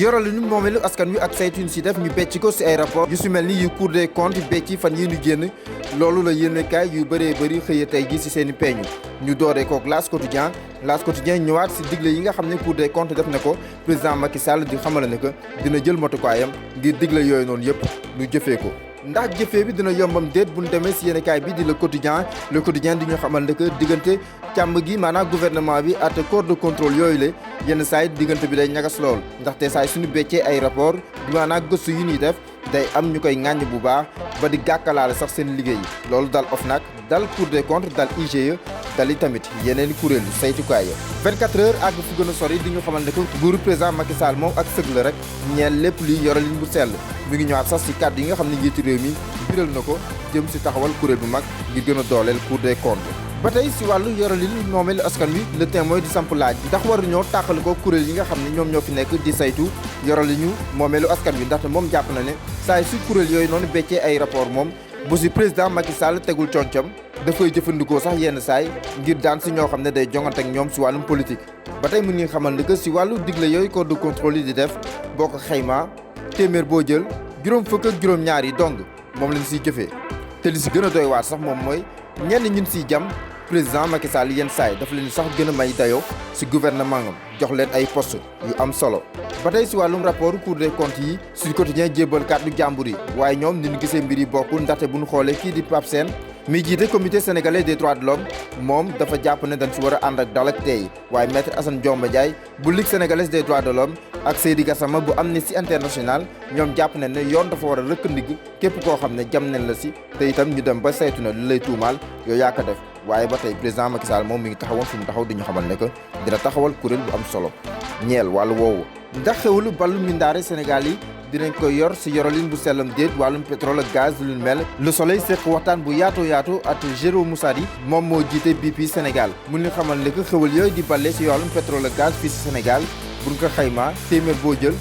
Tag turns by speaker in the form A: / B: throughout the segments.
A: yoralinu moomeelu askan wi ak saytuñ si def ñu becc ko si ay rapport yu su mel ni yu Cour des comptes becc fan yi ñu génn loolu la yéenekaay yu bëree bëri xëye tey ji si seen i peeñu ñu dooree kook L'As Quotidien ñëwaat si digle yi nga xam ne Cour des comptes def na ko président Macky Sall di xamal ne que dina jël matukaayam ngir digle yooyu noonu yëpp ñu jëfee ko. ndax jëfee bi dina yombam déet bu ñu demee si yéenekaay bi di Le Quotidien di ñu xamal ne que diggante càmm gi maanaam gouvernement bi ak corps de contrôle yooyu la yenn saa yi diggante bi day ñagas lool ndaxte saa yi suñu beccee ay rapport di maanaam gëstu yu ñuy def day am ñu koy ŋàññ bu baax ba di gàkkalaale sax seen liggéey loolu dal OFNAC dal Cour des comptes dal IGE dal i tamit yeneen i kuréel yu saytukaay ya 24 heures ak fu gën a sori di ñu xamal ne que nguuru président Macky Sall moom ak sëg la rek ñeel lépp liy yoralin bu sell mi ngi ñëwaat sax si kàddu yi nga xam ne njiitu réew mi biral na ko jëm si taxawal kuréel bu mag ngir gën a dooleel Cour des comptes ba tey si wàllu yoralin moomeelu askan wi Le Témoin di samp laaj ndax waruñoo tàqali ko kuréel yi nga xam ne ñoom ñoo fi nekk di saytu yoralinu moomeelu askan wi ndaxte moom jàpp na ne saa yi su kuréel yooyu noonu beccee ay rapport moom bu si président Macky Sall tegul concam dafay jëfandikoo sax yenn saay ngir daan si ñoo xam ne day jongante ak ñoom si wàllum politique ba tey mu ngi xamal ni que si wàllu digle yooyu corps de contrôle yi di def boo ko xaymaa téeméer boo jël juróom fukk ak juróom-ñaar yi dong moom lañ siy jëfee te li si gën a doy waar sax moom mooy ñenn ñun siy jam président Macky Sall yenn saay dafa leen sax gën a may dayoo si gouvernement am jox leen ay poste yu am solo ba tey si wàllum rapport Cour des comptes yi Sud Quotidien jébbal kàddu jàmbur yi waaye ñoom ni ñu gisee mbir yi bokkul ndaxte bu ñu xoolee kii di Pape Sène mi jiite comité sénégalais des droits de l'homme moom dafa jàpp ne dañ si war a ànd ak dal ak tey waaye maître Assane Diomba Ndiaye bu Ligue sénégalaise des droits de l'homme ak Seydi Gassama bu Amnesty International ñoom jàpp ne yoon dafa war a rëkk ndigg képp koo xam ne jam nañ la si te itam ñu dem ba saytu na li lay tuumaal yow yaa ko def waaye ba tey président Macky Sall moom mi ngi taxawoon fi mu taxaw di ñu xamal ne que dina taxawal kuréel bu am solo ñeel wàllu woowu ndax xewlu ballu mindaare Sénégal yi dinañ ko yor si yoralin bu sellam déet wàllum pétrole ak gaz lu mel Le Soleil seq waxtaan bu yaatu ak Jérôme Moussadi moom moo jiite BP Sénégal mu ngi xamal ne que xewal yooyu di balle si wàllum pétrole ak gaz fii si Sénégal buñ ko xaymaa téeméer boo jël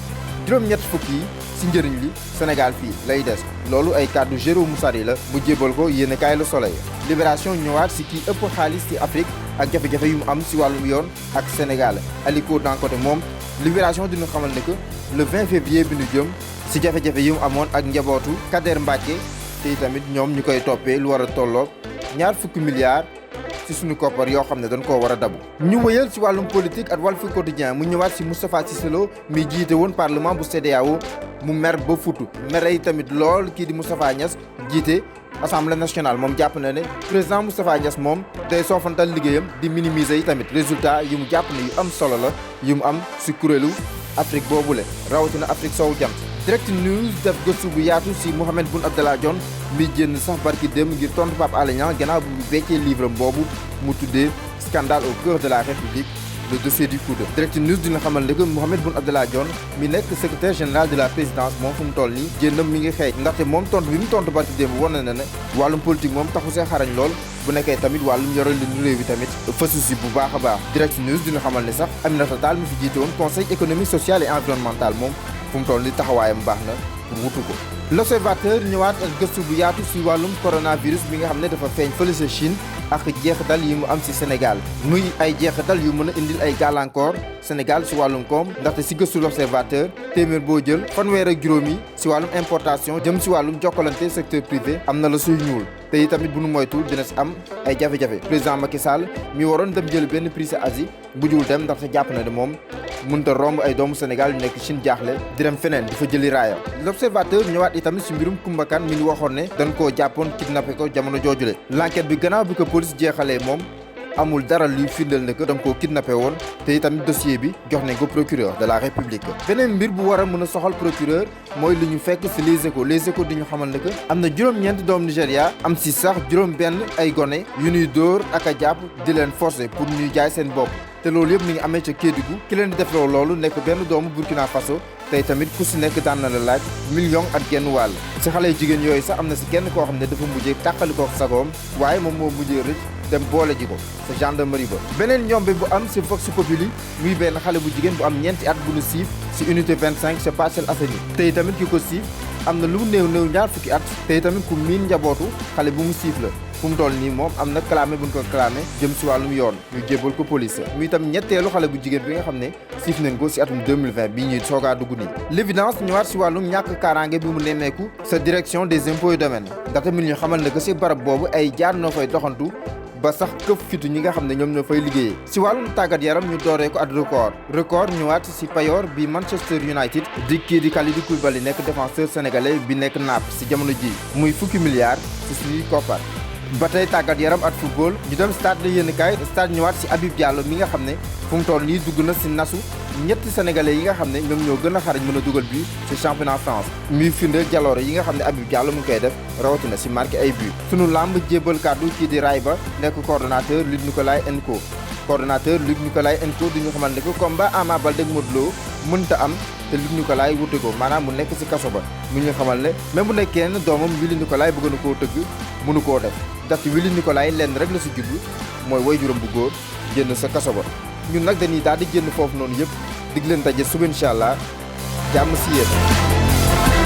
A: juróom-ñett fukk yi si njëriñ li Sénégal fii lay des loolu ay kàddu Jérôme Moussadi la mu jébal ko yéenekaay Le Soleil Libération ñëwaat si kii ëpp xaalis ci Afrique ak jafe-jafe yu mu am si wàllum yoon ak Sénégal Aliko d'un côté moom Libération dina xamal ne que le 20 février bi ñu jëm si jafe-jafe yi mu amoon ak njabootu Kader Mbacke te tamit ñoom ñu koy toppee lu war a tolloog ñaar fukki milliards si suñu koppar yoo xam ne dañ koo war a dabu. ñu wëyal si wàllum politique ak Walf Quotidien mu ñëwaat si Moustapha Cissé Lo mi jiite woon parlement bu CEDEAO mu mer ba futu mere yi tamit lool kii di Moustapha Niasse jiite Assemblée nationale moom jàpp na ne président Moustapha Niasse moom day soofantal liggéeyam di minimiser yi tamit résultat yi mu jàpp ne yu am solo la yu mu am si kuréelu Afrique boobule rawatina Afrique soowu jant. Direct News def gëstu bu yaatu si Mohamed Boun Abdallah Dionne mi génn sax barki démb ngir tontu Pape Alé Niang gannaaw bu beccee livre boobu mu tuddee scandale au cœur de la République le dossier du coude. Direct News dina xamal ne que Mohamed Boun Abdallah Dionne mi nekk secrétaire général de la présidence moom fu mu toll nii génnam mi ngi xeeñ ndaxte moom tontu bi mu tontu barki démb war na ne wàllum politique moom taxu see xarañ lool bu nekkee tamit wàllum yoral li réew bi tamit fësu si bu baax a baax. Direct News dina xamal ne sax Aminata Tall mi fi jiite woon conseil économique social et environnemental moom fu mu toll nii taxawaayam baax na pour wutu ko. L'Observateur ñëwaat ak gëstu bu yaatu si wàllum coronavirus bi nga xam ne dafa feeñ fële sa Chine ak jeexital yi mu am si Sénégal muy ay jeexital yu mën a indil ay gàllankoor Sénégal si wàllum koom ndaxte si gëstu L'Observateur téeméer boo jël fanweer ak juróom yi si wàllum importation jëm si wàllum jokkalante secteur privé am na la suy ñuul te itamit bu nu moytul dina si am ay jafe-jafe président Macky Sall mi waroon dem jël benn prix si Asie bu jul dem ndaxte jàpp na ne moom mënut a romb ay doomu Sénégal yu nekk Chine jaaxle di dem feneen di fa jëli raaya. L'Observateur ñëwaat itamit si mbirum Coumba Kane mi ñu waxoon ne dañ koo jàppoon kidnappé ko jamono joojule l'enquête bi gannaaw bi ko police jeexalee moom amul dara luy firndeel ne que da nga koo kidnappé woon te itamit dossier bi jox nañ ko procureur de la République. beneen mbir bu war a mën a soxal procureur mooy li ñu fekk si Les Échos di ñu xamal ne que am na juróom-ñeenti doomu Nigéria am si sax juróom-benn ay gone yu ñuy dóor ak a jàpp di leen forcer pour ñuy jaay seen bopp te loolu yëpp mi ngi amee ca Kédougou ki leen di defloo loolu nekk benn doomu Burkina Faso tey tamit ku si nekk daan na la laaj million ak genn wàll si xale jigéen yooyu sax am na si kenn koo xam ne dafa mujjee tàqali ko sagoom waaye moom moo mujjee rëcc dem boole ji ko sa gendarmerie ba. beneen ñombe bu am si Vox Populi muy benn xale bu jigéen bu am ñeenti at bu nu siif si unité 25 ca Parcelles Assainies tey tamit ki ko siif am na lu néew ñaar fukki at tey tamit ku miin njabootu xale bu mu siif la fu mu toll nii moom am na clamé buñ ko clamé jëm si wàllum yoon ñu jébbal ko police muy itam ñetteelu xale bu jigéen bi nga xam ne siif nañ ko si atum 2020 bi ñuy soogaa dugg nii. l'évidence ñëwaat si wàllum ñàkk kaaraange bi mu nemmeeku sa direction des impôts et domaines ndaxte mi ñu xamal ne que si barab boobu ay jaar noo fay doxantu ba sax këf fitu ñi nga xam ne ñoom ñoo fay liggéeyee si wàllum tàggat yaram ñu dooree ko at record ñëwaat si payoor bi Manchester United di kii di Kalidou Koulibaly nekk défenseur sénégalais bi nekk Naples si jamono ji muy fukki milliards si suñuy koppar. ba tey tàggat yaram at football ñu dem stade de yéenekaay stade ñëwaat si Habib Diallo mi nga xam ne fu mu toll nii dugg na si nasu ñetti sénégalais yi nga xam ne ñoom ñoo gën a xarañ mën a dugal bi ci championnat France muy firndeel jaloore yi nga xam ne Habib Diallo mu ngi koy def rawatina si marqué ay but. sunu lamb jébbal kàddu kii di Rayba nekk coordonnateur Luc Nicolaï Enco coordonnateur Luc Nicolaï Enco di ñu xamal ne que combat Ama Baldé ak Modou Lo mënta am te Luc Nicolaï wute ko maanaam mu nekk si kaso ba mu ñu xamal ne même bu nekkee ne doomam Willy Nicolaï bëgg na koo tëgg mënu koo def ndaxte Willy Nicolaï lenn rek la si jublu mooy waajuram bu góor génn sa kaso ba. ñun nag dañuy daal di génn foofu noonu yëpp dig leen daje suba incha allah jàmm si yéen.